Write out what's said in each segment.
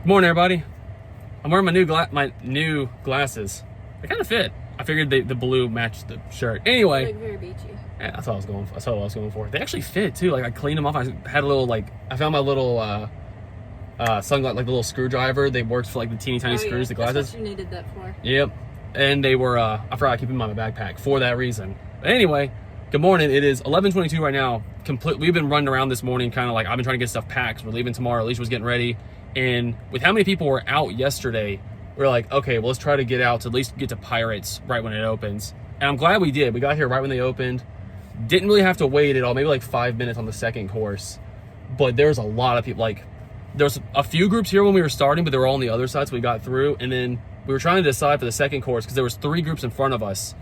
Good morning, everybody. I'm wearing my new glasses. They kind of fit. I figured the blue matched the shirt. Anyway, Like very beachy. yeah, that's what I was going for. That's what I was going for. They actually fit too. Like I cleaned them off. I had a little I found my little sunglass, like the little screwdriver. They worked for like the teeny tiny screws. The glasses. That's what you needed that for. Yep. And they were. I forgot to keep them in my backpack for that reason. But anyway, good morning. It is 11:22 right now. We've been running around this morning, kind of like I've been trying to get stuff packed. We're leaving tomorrow. Alicia was getting ready. And with how many people were out yesterday, we were like, okay, well, let's try to get out to at least get to Pirates right when it opens. And I'm glad we did. We got here right when they opened. Didn't really have to wait at all, maybe like 5 minutes on the second course. But there's a lot of people. Like, there's a few groups here when we were starting, but they were all on the other side, so we got through. And then we were trying to decide for the second course because there was 3 groups in front of us.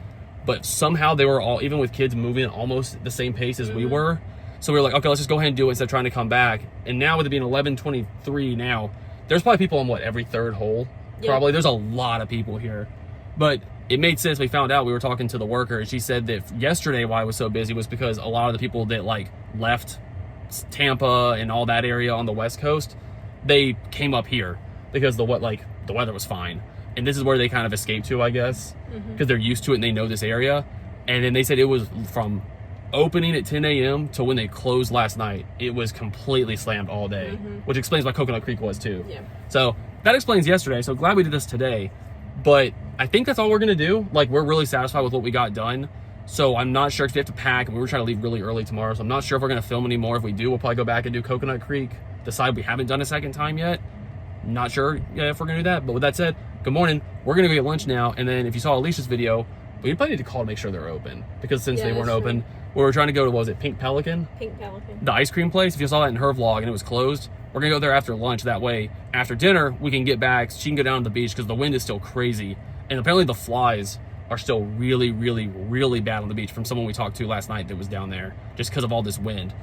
But somehow they were all, even with kids moving at almost the same pace as we were. So we were like, okay, let's just go ahead and do it instead of trying to come back. And now with it being 11:23 now, there's probably people on every third hole? Yeah. Probably. There's a lot of people here. But it made sense. We found out, we were talking to the worker, and she said that yesterday why it was so busy was because a lot of the people that left Tampa and all that area on the West Coast, they came up here because the weather was fine. And this is where they kind of escaped to, I guess, because they're used to it and they know this area. And then they said it was from opening at 10 a.m. to when they closed last night, it was completely slammed all day, which explains why Coconut Creek was too. Yeah. So that explains yesterday. So glad we did this today. But I think that's all we're going to do. Like, we're really satisfied with what we got done. So I'm not sure if we have to pack, and we were trying to leave really early tomorrow. So I'm not sure if we're going to film anymore. If we do, we'll probably go back and do Coconut Creek. Decide we haven't done a second time yet. Not sure if we're going to do that. But with that said, good morning. We're going to go get lunch now. And then if you saw Alicia's video, we probably need to call to make sure they're open. Because since they weren't open, we were trying to go to, what was it, Pink Pelican? Pink Pelican. The ice cream place. If you saw that in her vlog and it was closed, we're going to go there after lunch. That way, after dinner, we can get back. She can go down to the beach because the wind is still crazy. And apparently the flies are still really, really, really bad on the beach from someone we talked to last night that was down there just because of all this wind.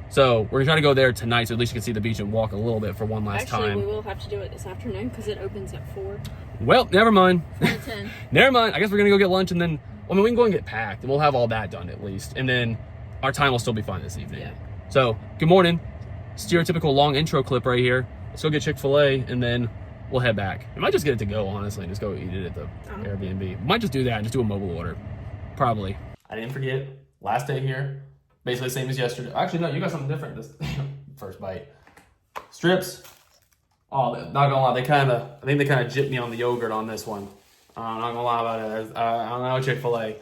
So we're going to try to go there tonight so at least you can see the beach and walk a little bit for one last time. Actually, we will have to do it this afternoon because it opens at 4. Well, never mind. 4 to 10. Never mind. I guess we're going to go get lunch and then, we can go and get packed and we'll have all that done at least. And then our time will still be fine this evening. Yeah. So, good morning. Stereotypical long intro clip right here. Let's go get Chick-fil-A and then we'll head back. We might just get it to go, honestly, and just go eat it at the Airbnb. We might just do that and just do a mobile order. Probably. I didn't forget. Last day here. Basically the same as yesterday. Actually, no, you got something different this first bite. Strips. Oh, not gonna lie, I think they kind of gypped me on the yogurt on this one. I'm not gonna lie about it. I don't know, Chick-fil-A.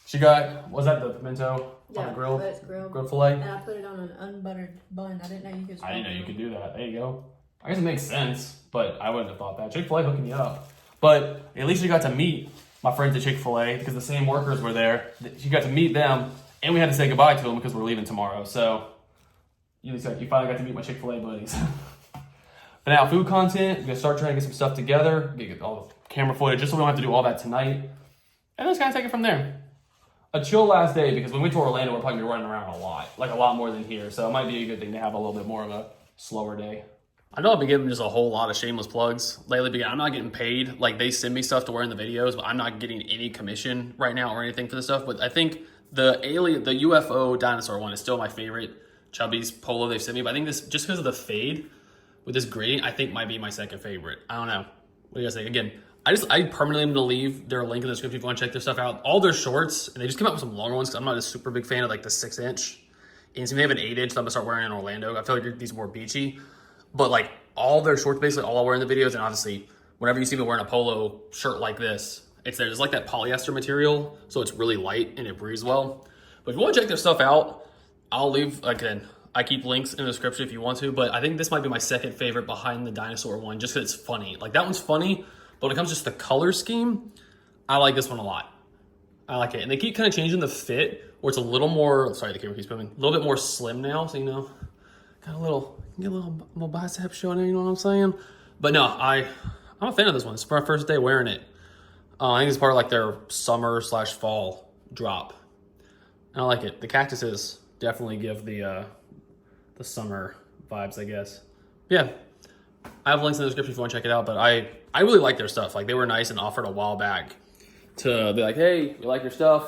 She got, was that the pimento on the grill? Yeah, it's grilled. Grilled filet? And I put it on an unbuttered bun. I didn't know you could. I didn't know you could do that. There you go. I guess it makes sense, but I wouldn't have thought that. Chick-fil-A hooking you up. But at least you got to meet my friends at Chick-fil-A because the same workers were there. You got to meet them, and we had to say goodbye to them because we're leaving tomorrow. So you finally got to meet my Chick-fil-A buddies. But now, food content, we're going to start trying to get some stuff together, get all the camera footage, just so we don't have to do all that tonight. And let's kind of take it from there. A chill last day, because when we went to Orlando, we're probably going to be running around a lot more than here. So it might be a good thing to have a little bit more of a slower day. I know I've been giving just a whole lot of shameless plugs lately, but I'm not getting paid. Like, they send me stuff to wear in the videos, but I'm not getting any commission right now or anything for this stuff. But I think the UFO dinosaur one is still my favorite Chubby's polo they've sent me. But I think this, just because of the fade with this grading, I think might be my second favorite. I don't know. What do you guys think? Again, I permanently am going to leave their link in the description if you want to check their stuff out. All their shorts, and they just came out with some longer ones because I'm not a super big fan of the 6-inch. And so they have an 8-inch that I'm going to start wearing in Orlando. I feel like these are more beachy. But all their shorts, basically all I wear in the videos, and obviously whenever you see me wearing a polo shirt like this, there's that polyester material, so it's really light and it breathes well. But if you want to check their stuff out, I'll leave, again, I keep links in the description if you want to, but I think this might be my second favorite behind the dinosaur one, just because it's funny. That one's funny, but when it comes to just the color scheme, I like this one a lot. I like it. And they keep kind of changing the fit, where it's a little more, sorry, the camera keeps moving, a little bit more slim now, so got a little bicep showing there, you know what I'm saying? But no, I'm a fan of this one. It's my first day wearing it. I think it's part of their summer/fall drop. And I like it. The cactuses definitely give the summer vibes, I guess. Yeah, I have links in the description if you want to check it out, but I really like their stuff. They were nice and offered a while back to be like, hey, we like your stuff.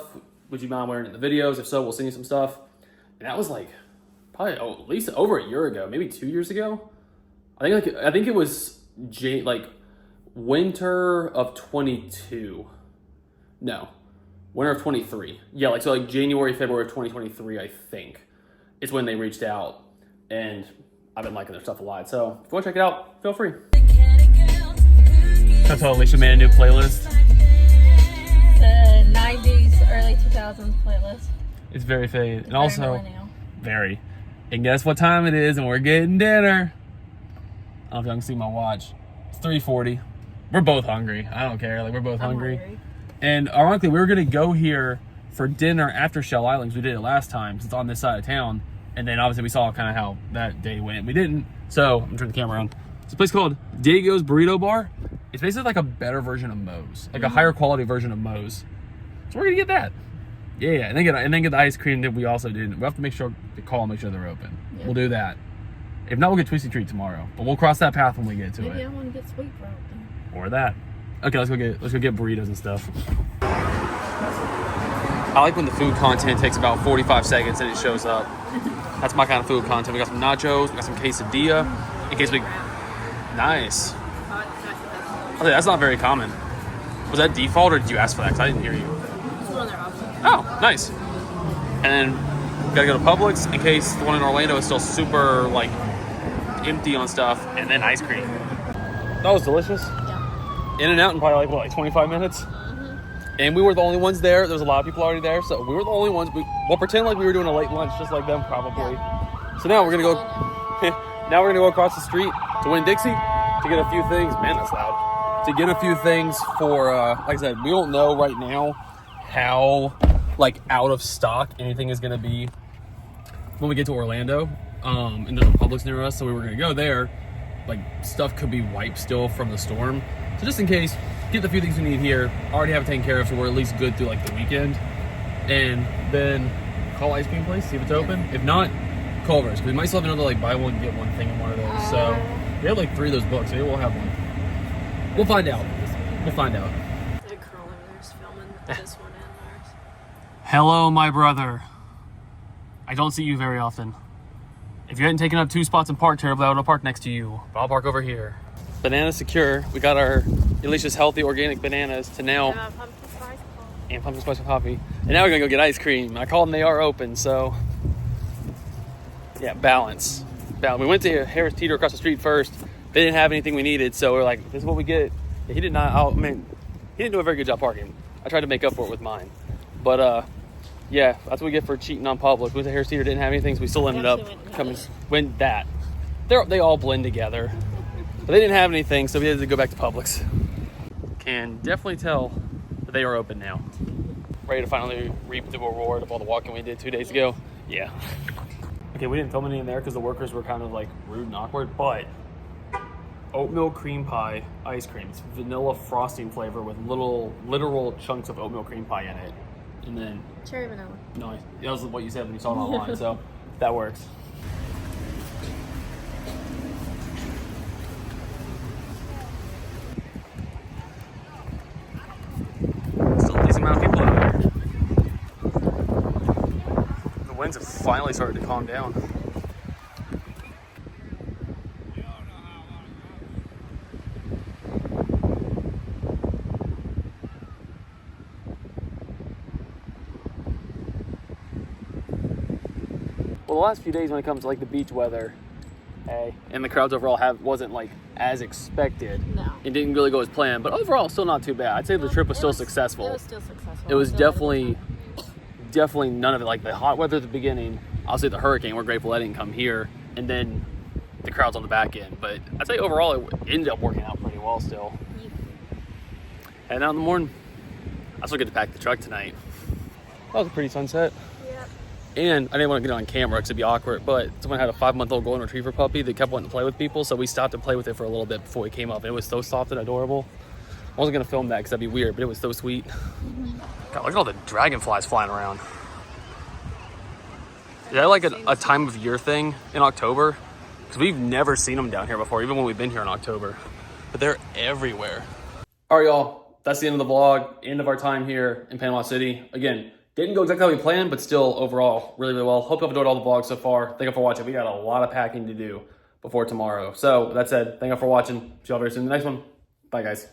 Would you mind wearing it in the videos? If so, we'll send you some stuff. And that was probably at least over a year ago, maybe 2 years ago. I think it was like winter of 22. No, winter of 23. Yeah, like so like January, February of 2023, I think. It's when they reached out, and I've been liking their stuff a lot. So if you want to check it out, feel free. I told Alicia made a new playlist. The 90s, early 2000s playlist. It's very faded. And Very also, millennial. very. And guess what time it is, and we're getting dinner. I don't know if y'all can see my watch. It's 3:40. We're both hungry. I don't care. Like, we're both hungry. And ironically, we were going to go here for dinner after Shell Islands. We did it last time, since it's on this side of town. And then obviously we saw kind of how that day went. We didn't. So I'm turning the camera on. It's a place called Diego's Burrito Bar. It's basically like a better version of Moe's, like a higher quality version of Moe's. So we're gonna get that. Yeah, and then get the ice cream that we also didn't. We have to make sure to call and make sure they're open. Yep. We'll do that. If not, we'll get Twisty Treat tomorrow. But we'll cross that path when we get to Maybe it. I want to get sweet for it. Or that. Okay, let's go get burritos and stuff. I like when the food content takes about 45 seconds and it shows up. That's my kind of food content. We got some nachos, we got some quesadilla. In case we... Nice. Okay, that's not very common. Was that default or did you ask for that? Because I didn't hear you. It's one of their options. Oh, nice. And then gotta go to Publix in case the one in Orlando is still super like empty on stuff. And then ice cream. That was delicious. Yeah. In and out in probably like 25 minutes. And we were the only ones there. There was a lot of people already there, so we were the only ones. We'll pretend like we were doing a late lunch, just like them, probably. So now we're gonna go. Now we're gonna go across the street to Winn-Dixie to get a few things. Man, that's loud. To get a few things for, like I said, we don't know right now how like out of stock anything is gonna be when we get to Orlando. And there's a Publix near us, so we were gonna go there. Like stuff could be wiped still from the storm. So just in case, get the few things we need here. Already have it taken care of, so we're at least good through like the weekend. And then call ice cream place, see if it's open. If not, Culver's, because we might still have another like buy one get one thing in one of those. So we have like 3 of those books. Maybe we'll have one. We'll find out. We'll find out. The curler there's filming this one and ours. Hello, my brother. I don't see you very often. If you hadn't taken up 2 spots in park terribly, I would have parked next to you. But I'll park over here. Banana secure. We got our Alicia's healthy organic bananas to now. Pumpkin spice coffee. And pumpkin spice coffee. And now we're gonna go get ice cream. I called them, they are open, so yeah, balance. We went to Harris Teeter across the street first. They didn't have anything we needed, so we're like, this is what we get. He did not, he didn't do a very good job parking. I tried to make up for it with mine. But yeah, that's what we get for cheating on Publix. We went to Harris Teeter, didn't have anything, so we still ended up went that. They all blend together. But they didn't have anything, so we had to go back to Publix. Can definitely tell that they are open now. Ready to finally reap the reward of all the walking we did 2 days ago. Yeah. Okay, we didn't film any in there because the workers were kind of like rude and awkward, but oatmeal cream pie ice cream. It's vanilla frosting flavor with literal chunks of oatmeal cream pie in it. And then Cherry vanilla. no, that was what you said when you saw it online, so that works. Still a decent amount of people out here. The winds have finally started to calm down. Well, the last few days when it comes to like the beach weather, and the crowds overall wasn't like as expected. No. It didn't really go as planned, but overall still not too bad. I'd say the trip was still successful. It was still successful. It was definitely none of it. Like the hot weather at the beginning, I'll say the hurricane, we're grateful that didn't come here, and then the crowds on the back end. But I'd say overall it ended up working out pretty well still. Yeah. Heading out in the morning. I still get to pack the truck tonight. That was a pretty sunset. Yep. And I didn't want to get on camera because it'd be awkward, but someone had a 5-month-old golden retriever puppy that kept wanting to play with people, so we stopped and played with it for a little bit before we came up, and it was so soft and adorable. I wasn't going to film that because that'd be weird, but it was so sweet. God, look at all the dragonflies flying around. Is that like a time of year thing in October? Because we've never seen them down here before, even when we've been here in October. But they're everywhere. All right, y'all. That's the end of the vlog. End of our time here in Panama City. Again, didn't go exactly how we planned, but still overall really, really well. Hope you've enjoyed all the vlogs so far. Thank you for watching. We got a lot of packing to do. before tomorrow. So that said, thank you all for watching. See y'all very soon in the next one. Bye, guys.